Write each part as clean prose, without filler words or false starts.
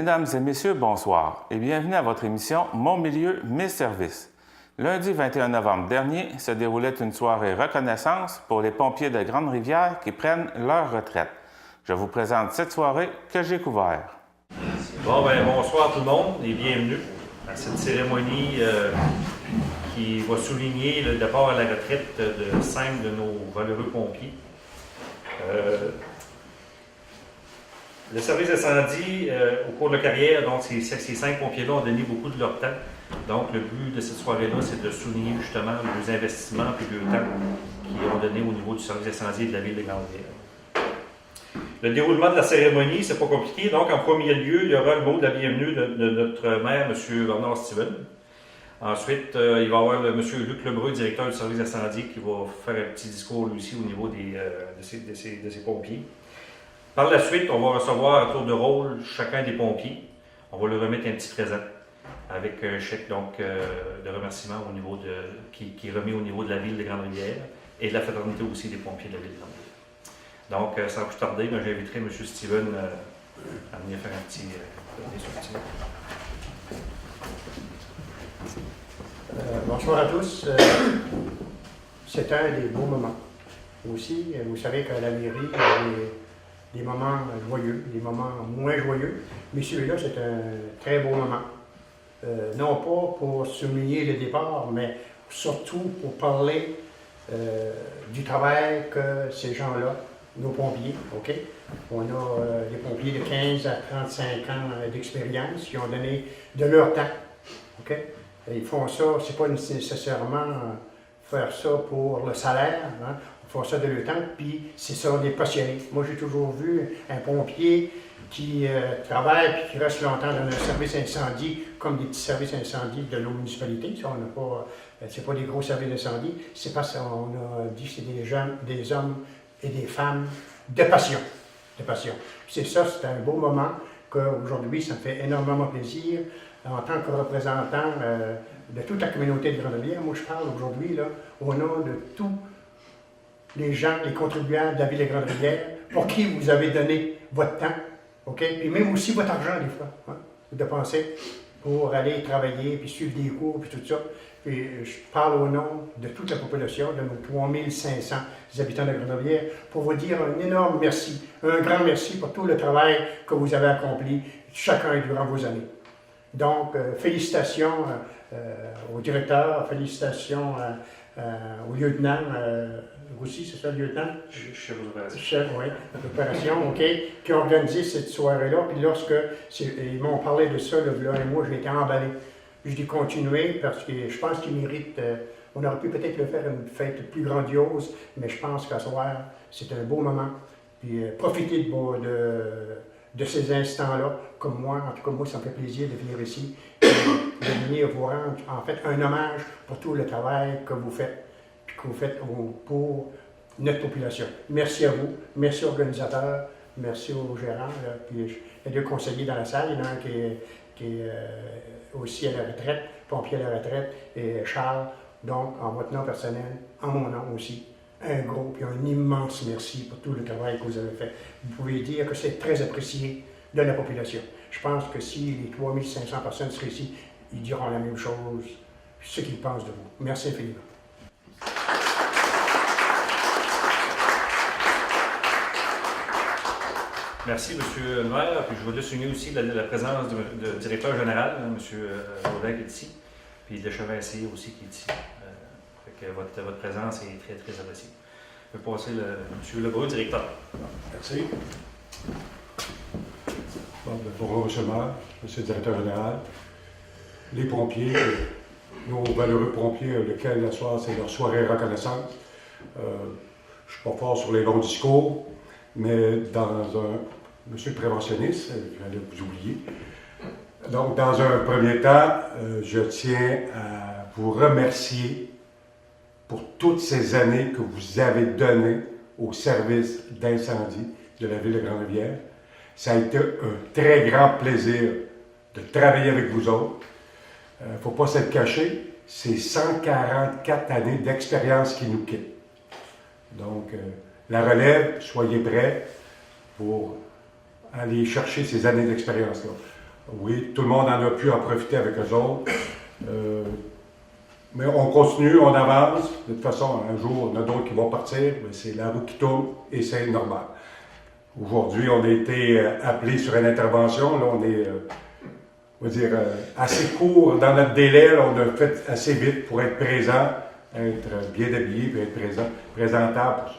Mesdames et messieurs, bonsoir et bienvenue à votre émission Mon milieu, mes services. Lundi 21 novembre dernier se déroulait une soirée reconnaissance pour les pompiers de Grande-Rivière qui prennent leur retraite. Je vous présente cette soirée que j'ai couverte. Bonsoir tout le monde et bienvenue à cette cérémonie qui va souligner le départ à la retraite de 5 de nos valeureux pompiers. Le service d'incendie, au cours de la carrière, donc ces 5 pompiers-là ont donné beaucoup de leur temps. Donc, le but de cette soirée-là, c'est de souligner justement leurs investissements et leur temps qu'ils ont donné au niveau du service d'incendie de la ville de Grande-Rivière. Le déroulement de la cérémonie, c'est pas compliqué. Donc, en premier lieu, il y aura le mot de la bienvenue de notre maire, M. Bernard Steven. Ensuite, il va y avoir M. Luc Lebreu, directeur du service d'incendie, qui va faire un petit discours lui aussi au niveau de ces pompiers. Par la suite, on va recevoir à tour de rôle chacun des pompiers. On va leur remettre un petit présent avec un chèque de remerciement qui est remis au niveau de la ville de Grande-Rivière et de la fraternité aussi des pompiers de la ville de Grande-Rivière. Donc, sans plus tarder, j'inviterai M. Steven à venir faire un petit soutien. Bonsoir à tous. C'est un des beaux moments. Aussi, vous savez qu'à la mairie, il y a des moments joyeux, des moments moins joyeux, mais celui-là, c'est un très beau moment. Non pas pour souligner le départ, mais surtout pour parler du travail que ces gens-là, nos pompiers, OK? On a des pompiers de 15 à 35 ans d'expérience qui ont donné de leur temps, OK? Et ils font ça, c'est pas nécessairement faire ça pour le salaire, hein? Ils font ça de leur temps, puis c'est ça, des passionnés. Moi, j'ai toujours vu un pompier qui travaille puis qui reste longtemps dans un service incendie, comme des petits services incendie de nos municipalités. Ça, on n'a pas, c'est pas des gros services d'incendie, c'est parce qu'on a dit que c'est des hommes et des femmes de passion. De passion. C'est ça, c'est un beau moment qu'aujourd'hui, ça me fait énormément plaisir. En tant que représentant de toute la communauté de Grande-Rivière, moi je parle aujourd'hui au nom de tous les gens, les contribuables de la ville de Grande-Rivière, pour qui vous avez donné votre temps, OK? Et même aussi votre argent des fois, hein, de penser pour aller travailler, puis suivre des cours, puis tout ça. Puis je parle au nom de toute la population, de nos 3500 habitants de Grande-Rivière, pour vous dire un énorme merci, un grand merci pour tout le travail que vous avez accompli, chacun durant vos années. Donc, félicitations au directeur, félicitations au lieutenant, aussi, c'est ça, le lieutenant? Chef d'opération. Chef, oui, d'opération, OK, qui a organisé cette soirée-là. Puis lorsque ils m'ont parlé de ça, là, un mois, j'ai été emballé. Je dis continuer parce que je pense qu'il mérite. On aurait pu peut-être le faire une fête plus grandiose, mais je pense qu'à ce soir, c'est un beau moment. Puis profitez de ces instants-là, comme moi. En tout cas, moi, ça me fait plaisir de venir ici, de venir vous rendre, en fait, un hommage pour tout le travail que vous faites, puis que vous faites pour notre population. Merci à vous, merci aux organisateurs, merci aux gérants, là, puis il y a 2 conseillers dans la salle, il y en a un qui est aussi à la retraite, pompier à la retraite, et Charles. Donc, en votre nom personnel, en mon nom aussi, un gros et un immense merci pour tout le travail que vous avez fait. Vous pouvez dire que c'est très apprécié de la population. Je pense que si les 3500 personnes seraient ici, ils diront la même chose, ce qu'ils pensent de vous. Merci infiniment. Merci, M. le maire. Puis je voudrais souligner aussi la présence du directeur général, M. Rodin, qui est ici, puis le chevalier aussi qui est ici. Fait que votre présence est très, très appréciée. Je vais passer M. Lebreu, directeur. Merci. Bonjour, M. le maire, M. le directeur général, les pompiers, nos valeureux pompiers, lesquels, la soirée, c'est leur soirée reconnaissance. Je ne suis pas fort sur les longs discours, mais monsieur le préventionniste, j'allais vous oublier. Donc, dans un premier temps, je tiens à vous remercier pour toutes ces années que vous avez données au service d'incendie de la ville de Grande-Rivière. Ça a été un très grand plaisir de travailler avec vous autres. Il ne faut pas se le cacher, c'est 144 années d'expérience qui nous quittent. Donc, la relève, soyez prêts pour aller chercher ces années d'expérience-là. Oui, tout le monde en a pu en profiter avec eux autres. Mais on continue, on avance. De toute façon, un jour, il y en a d'autres qui vont partir, mais c'est la roue qui tourne et c'est normal. Aujourd'hui, on a été appelé sur une intervention. Là, on est, on va dire, assez court dans notre délai. Là, on a fait assez vite pour être présent, être bien habillé, puis être présentable.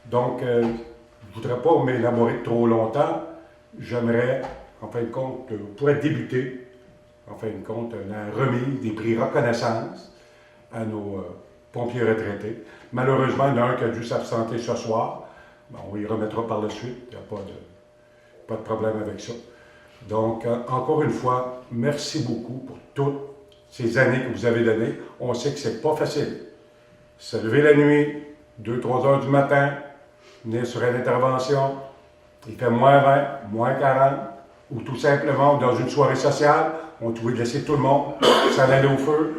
Donc, je ne voudrais pas m'élaborer trop longtemps. J'aimerais, en fin de compte, pour être débuté, en fin de compte, la remise des prix reconnaissance à nos pompiers retraités. Malheureusement, il y en a un qui a dû s'absenter ce soir. Bon, on y remettra par la suite. Il n'y a pas de problème avec ça. Donc, encore une fois, merci beaucoup pour toutes ces années que vous avez données. On sait que c'est pas facile. Se lever la nuit, 2-3 heures du matin, venir sur une intervention, il fait moins 20, moins 40, ou tout simplement, dans une soirée sociale, on trouvait de laisser tout le monde s'en aller au feu,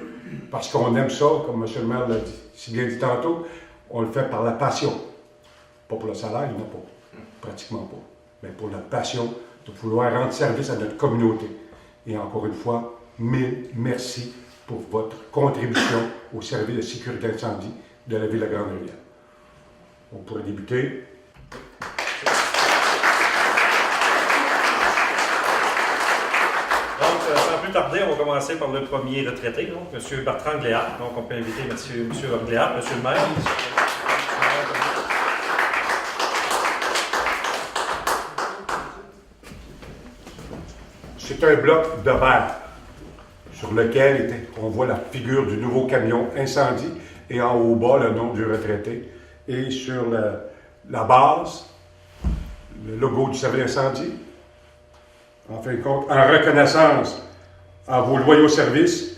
parce qu'on aime ça, comme M. le maire l'a dit, si bien dit tantôt, on le fait par la passion. Pas pour le salaire, il n'y en a pas. Pratiquement pas. Mais pour la passion de vouloir rendre service à notre communauté. Et encore une fois, mille merci pour votre contribution au service de sécurité incendie de la ville de Grande-Rivière. On pourrait débuter. Sans plus tarder, on va commencer par le premier retraité, donc M. Bertrand Gléard. Donc, on peut inviter M. Gléard, M. le maire. C'est un bloc de verre sur lequel on voit la figure du nouveau camion incendie et en haut bas le nom du retraité. Et sur la base, le logo du service incendie. En fin de compte, en reconnaissance à vos loyaux services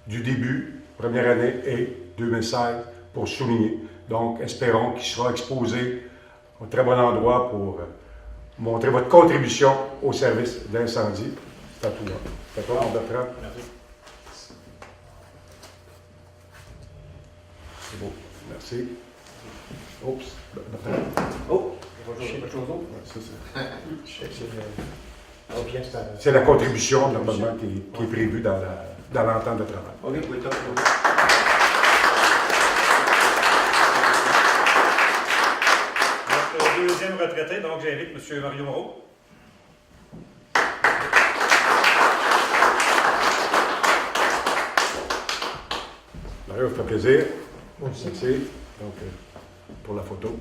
du début, première année et 2016 pour souligner. Donc, espérons qu'il sera exposé au très bon endroit pour montrer votre contribution au service d'incendie. C'est à tout là. C'est à toi, Bertrand. Merci. C'est beau. Merci. Oups. Bertrand. Oh! C'est la contribution, normalement, qui est prévue dans l'entente de travail. OK, oui, top. Notre deuxième retraité, donc j'invite M. Mario Moreau. Mario, ça fait plaisir. Merci. Donc, pour la photo.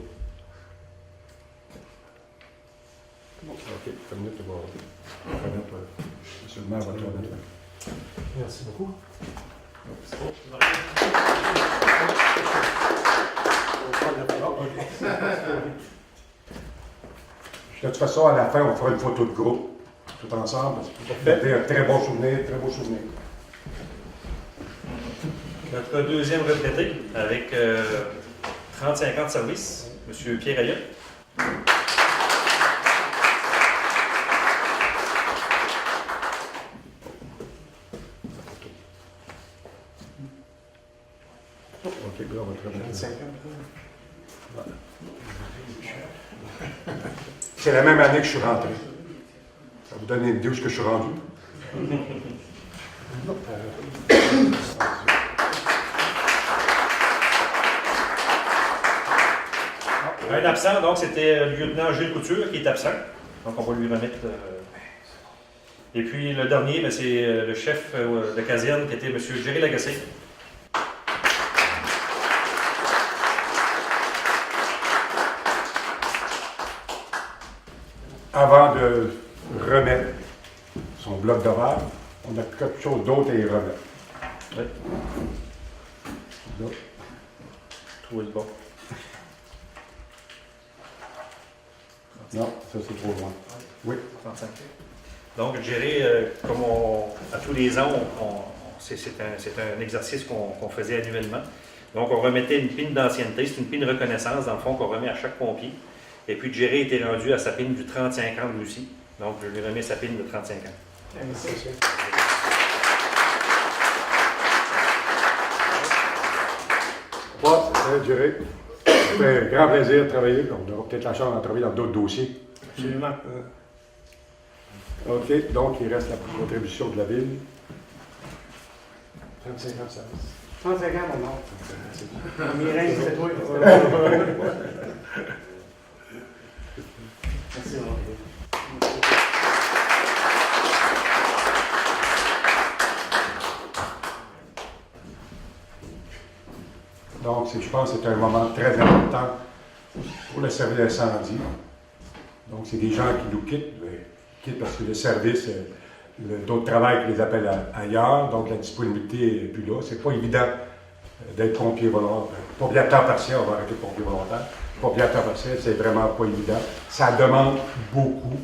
OK, terminé, tu vas remettre, monsieur le maire va te remettre. Merci beaucoup. De toute façon, à la fin, on fera une photo de groupe, tout ensemble. C'était un très bon souvenir, très beau souvenir. Notre deuxième retraité, avec 35 ans de service, M. Pierre Ayotte. OK, là, on va te remettre. 25 ans. Voilà. C'est la même année que je suis rentré. Ça vous donne une idée où je suis rendu? Un absent, donc c'était le lieutenant Gilles Couture qui est absent. Donc on va lui remettre. Et puis le dernier, c'est le chef de caserne qui était M. Jerry Lagacé. Avant de remettre son bloc d'horaire, on a quelque chose d'autre à y remettre. Oui. Là. Trouvez le bon. Non, ça c'est trop loin. Oui. 35. Donc, Jerry, comme à tous les ans, c'est un exercice qu'on faisait annuellement. Donc, on remettait une pine d'ancienneté. C'est une pine de reconnaissance, dans le fond, qu'on remet à chaque pompier. Et puis, Jerry était rendu à sa pine du 35 ans lui aussi. Donc, je lui remets sa pine de 35 ans. Merci. Bon, c'est Jerry. Ça fait un grand plaisir de travailler. On aura peut-être la chance de travailler dans d'autres dossiers. Absolument. OK, donc il reste la contribution de la ville. 35 ans, ça. 35 ans, mon nom. Mireille, c'est toi. Merci, Donc, je pense que c'est un moment très important pour le service d'incendie. Donc, c'est des gens qui nous quittent parce que le service, d'autres travail qui les appellent ailleurs, donc la disponibilité n'est plus là. C'est pas évident d'être pompier volontaire. Pompier à temps partiel, on va arrêter pompier volontaire. Pompier à temps partiel, c'est vraiment pas évident. Ça demande beaucoup,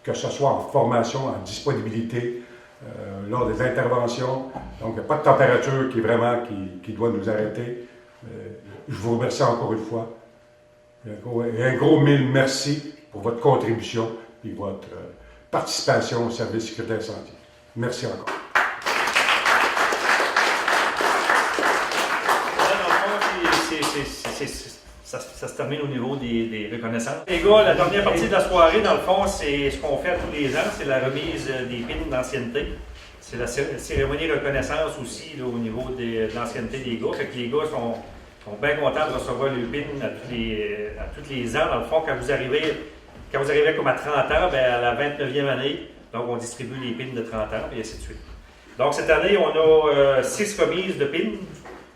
que ce soit en formation, en disponibilité, lors des interventions. Donc, il n'y a pas de température qui doit nous arrêter. Je vous remercie encore une fois. Et un gros mille merci pour votre contribution et votre participation au service sécurité incendie. Merci encore. Ça se termine au niveau des reconnaissances. Les gars, la dernière partie de la soirée, dans le fond, c'est ce qu'on fait tous les ans, c'est la remise des pins d'ancienneté. C'est la cérémonie de reconnaissance aussi là, au niveau de l'ancienneté des gars. Fait que les gars sont bien contents de recevoir le pin à tous les ans. Dans le fond, quand vous arrivez comme à 30 ans, bien, à la 29e année, donc on distribue les pins de 30 ans, et ainsi de suite. Donc cette année, on a 6 remises de pins.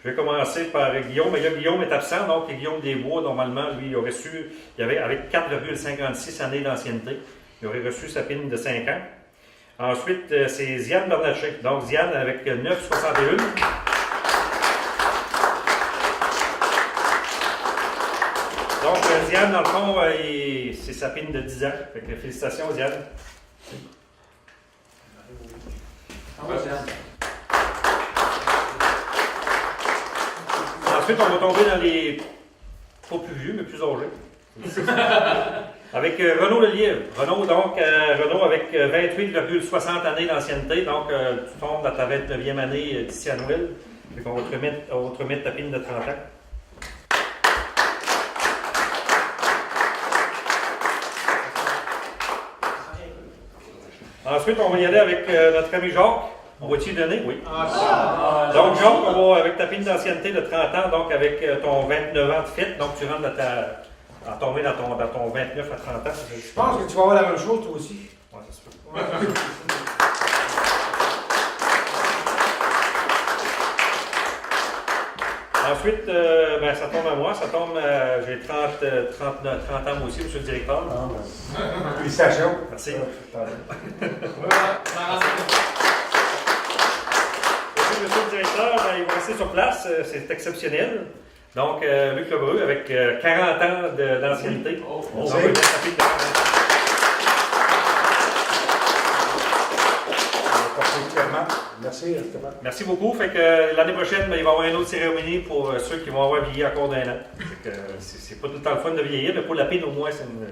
Je vais commencer par Guillaume. Mais là, Guillaume est absent, donc Guillaume Desbois, normalement, lui, il avait avec 4,56 années d'ancienneté, il aurait reçu sa pin de 5 ans. Ensuite, c'est Ziane Bernatchez. Donc, Ziane avec 9,61. Donc, Ziane, dans le fond, c'est sa pin de 10 ans. Fait que, félicitations, Ziane. Ensuite, on va tomber dans les pas plus vieux, mais plus âgés. Avec Renaud Lelièvre. Renaud avec 28,60 années d'ancienneté. Donc, tu tombes dans ta 29e année d'ici à Noël. On va te remettre ta pin de 30 ans. Ensuite, on va y aller avec notre ami Jacques. On va-tu y donner? Oui. Donc, Jacques, avec ta pin d'ancienneté de 30 ans, donc avec ton 29 ans de fête, donc tu rentres à tomber dans ton 29 à 30 ans. Je pense que tu vas avoir la même chose, toi aussi. Oui, ça se peut. Ensuite, ça tombe à moi, j'ai 30 ans moi aussi, monsieur le directeur. Félicitations. Merci. Monsieur le directeur, il va rester sur place, c'est exceptionnel. Donc, Luc Lebreu avec 40 ans d'ancienneté. Merci, Stéphane. Merci beaucoup. Fait que l'année prochaine, il va y avoir une autre cérémonie pour ceux qui vont avoir vieilli encore d'un an. C'est pas tout le temps le fun de vieillir, mais pour la pine, au moins, c'est une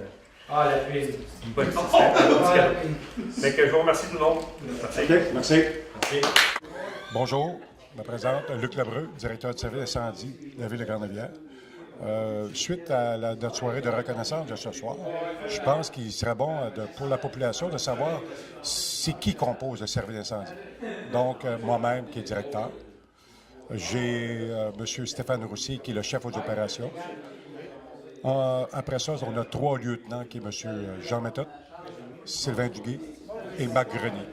bonne petite Fait que je vous remercie tout le monde. Merci. Okay, merci. Merci. Bonjour, je me présente Luc Lebreu, directeur de service incendie de la ville de Grande-Rivière. Suite à notre soirée de reconnaissance de ce soir, je pense qu'il serait bon pour la population de savoir c'est qui compose le service d'incendie. Donc, moi-même qui est directeur, j'ai M. Stéphane Roussy qui est le chef aux opérations. Après ça, on a 3 lieutenants qui est M. Jean Méthode, Sylvain Duguay et Marc Grenier,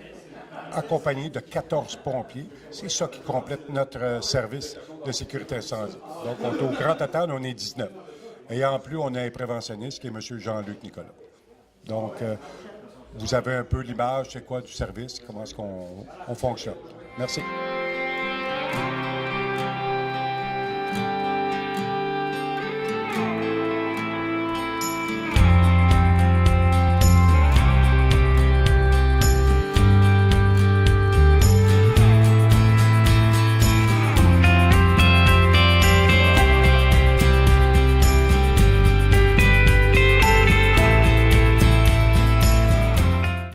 accompagnés de 14 pompiers. C'est ça qui complète notre service de sécurité incendie. Donc, au grand total, on est 19. Et en plus, on a un préventionniste qui est M. Jean-Luc Nicolas. Donc, vous avez un peu l'image, c'est quoi du service, comment est-ce qu'on fonctionne. Merci.